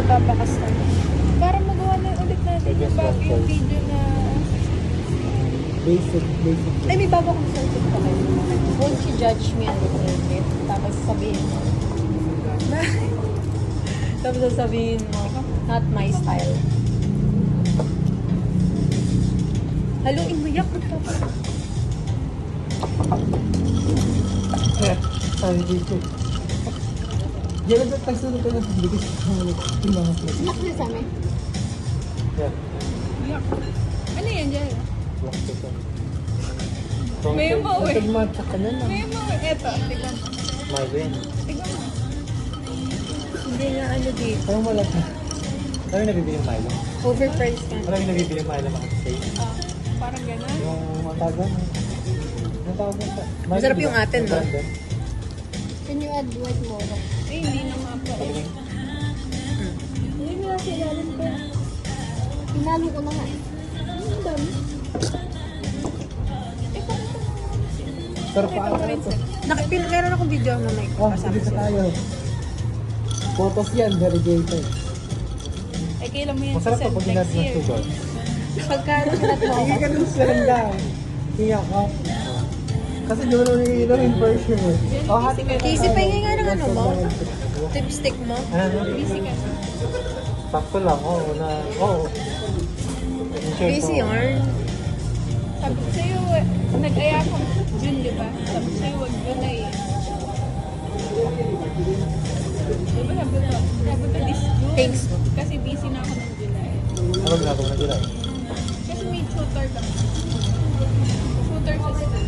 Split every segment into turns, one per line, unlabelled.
nababakas na. Para magawa na ulit natin yung bago yung video na...
Basic.
Ay, may bago akong circuit pa kayo. Won't you judge me a little bit? Tapos sabihin mo. Tapos sasabihin mo, not my style. Haluin mo yak.
Yeah, sabi dito. Diyan na tagsunod ka na sa bilis.
Yak na sa amin.
Yeah.
Yak. Ano yan dyan?
Block ito.
May mo eh.
Tagmatsa ka na lang.
May mo eh. Eto, tignan mo.
Marvin.
Tignan mo. Hindi nga ano dito.
Parang wala ka. Parang nabibili yung Milo.
Overpriced ka.
Parang nabibili yung Milo mga say.
Parang gano'n.
Yung matagal. Yung tawag mo sa...
Masarap yung atin, no?
Can you add white more?
Eh, hindi na mapa eh. Hindi mo nasa ilalim ko.
Pinalo ko na nga eh.
Ang dami.
Pero paano ito?
Meron akong video na may
Oh,
kasama
sige
siya.
tayo. Photos yan, delegated.
Eh, kailan mo yan
Masarap
sa
pa pag
next
ginat ng
year?
sugar.
Pagka nakulat mo
Hindi
ako.
ka nung sarandang. Iyak ka. Kasi di mo naman yung in version eh. Oh, hati ka.
Casey, pahingi nga ng ano mo? Lipstick mo?
Ano?
Busy ka.
Sakto lang, oo. Oo.
Busy yarn. Sabi ko sa'yo, nag-aya ko June, di ba? Sabi ko sa'yo, wag July eh. Diba sabi ko this June? Thanks. Kasi busy na ako ng July.
Ano ginagawa na July?
Kasi may tutor lang. Tutor sa school.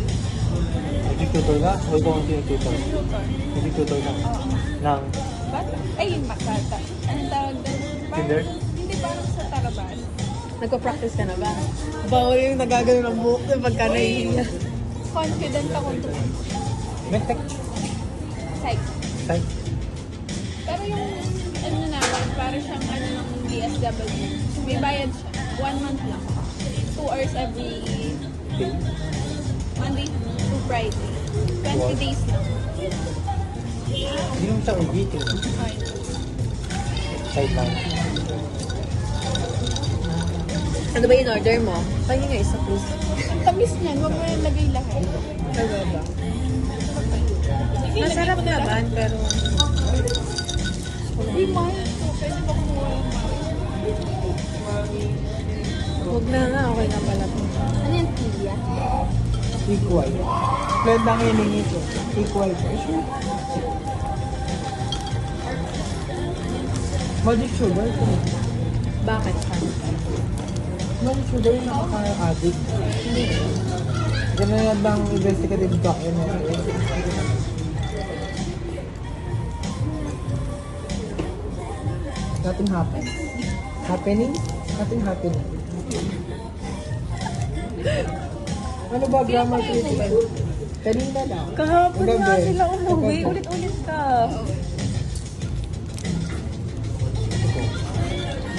Nag-tutor ka? O ikaw ang tinututor?
Tutor.
Nag-tutor ka?
Oo.
Nang?
Bata? Ay, yung bata. Anong tawag doon?
Kinder?
Hindi, parang sa Tarabas. Nagpa-practice ka na ba? Bawal yung nagagano ng buhok na pagka nahihiya. Confident ako doon.
Medtech?
Psych.
Psych?
Pero yung ano namin, parang siyang ano ng DSW. May bayad siya. 1 month lang. 2 hours every
Day?
Monday to Friday. 20 days lang.
Hindi naman siya ulitin.
Okay.
Sideline.
Ano ba yung order mo? Pahingi nga isa please. Ang tamis niyan, huwag mo yung lagay lahat. Ano ba? Masarap naman, pero... Hindi, mahal ko. Pwede ba kumuha yung mahal? Huwag na nga, okay na pala po.
Ano yung tiya?
Equal. Blend lang yun yung ito. Equal pressure. Magic sugar.
Bakit pa?
Magic sugar yung nakaka-addict. Ganun yan bang investigative document? Nothing happens. Happening? Nothing happening. Ano ba grammar critical? Kanina lang.
Kahapon
Gabi.
nga sila umuwi. Ulit-ulit ka.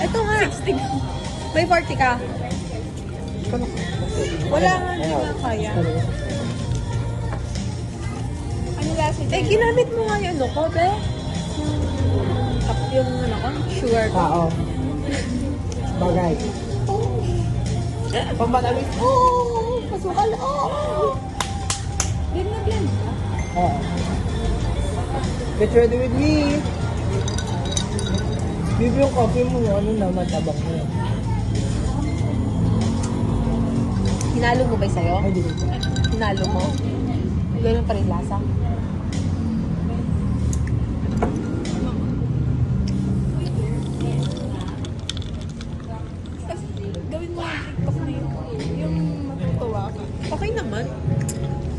Ito nga. 60. May 40 ka. Wala nga, hindi nga kaya. Ano lasa dyan? Eh, ginamit mo nga yung ano ko, be? Yung ano ko, sugar ko.
Oo. Bagay. Pamatamis.
Oh, pasukal. Oh. Blend na blend.
Oo. Get ready with me. Bibi yung coffee mo, ano na, matabang mo.
Hinalo mo ba sa'yo?
Ay, di ko.
Hinalo mo? Ganun pa rin lasa. Gawin mo yung TikTok na yun. Yung matutuwa ka. Okay naman.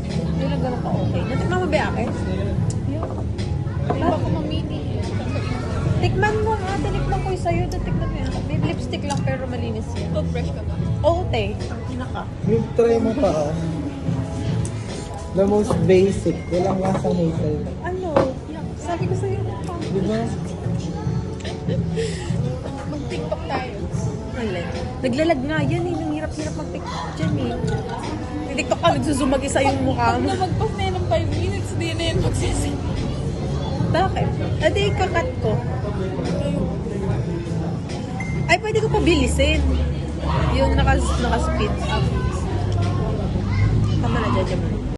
Hindi lang ganun ka okay. Natikman mo ba akin? Yun. Hindi ba ako mamili? Tikman mo nga. Tinikman ko yung sa'yo. Tikman mo yan. May lipstick lang pero malinis yan. Toothbrush ka ba? Oo, te. Naka.
Try mo pa, oh. The most basic. Walang lasang hazel.
Ano? Sabi ko sa'yo.
Di ba?
Mag-TikTok tayo. Alay. Naglalag nga yan eh. Nang hirap-hirap mag-TikTok dyan eh. Nag-TikTok ka, nagsuzoom mag-isa yung mukha mo. Pag mag-post na yun ng 5 minutes, di na yun magsisi. Bakit? Adi, kakat ko. pwede ko pabilisin. Yung naka-speed up. Tama na, judge mo.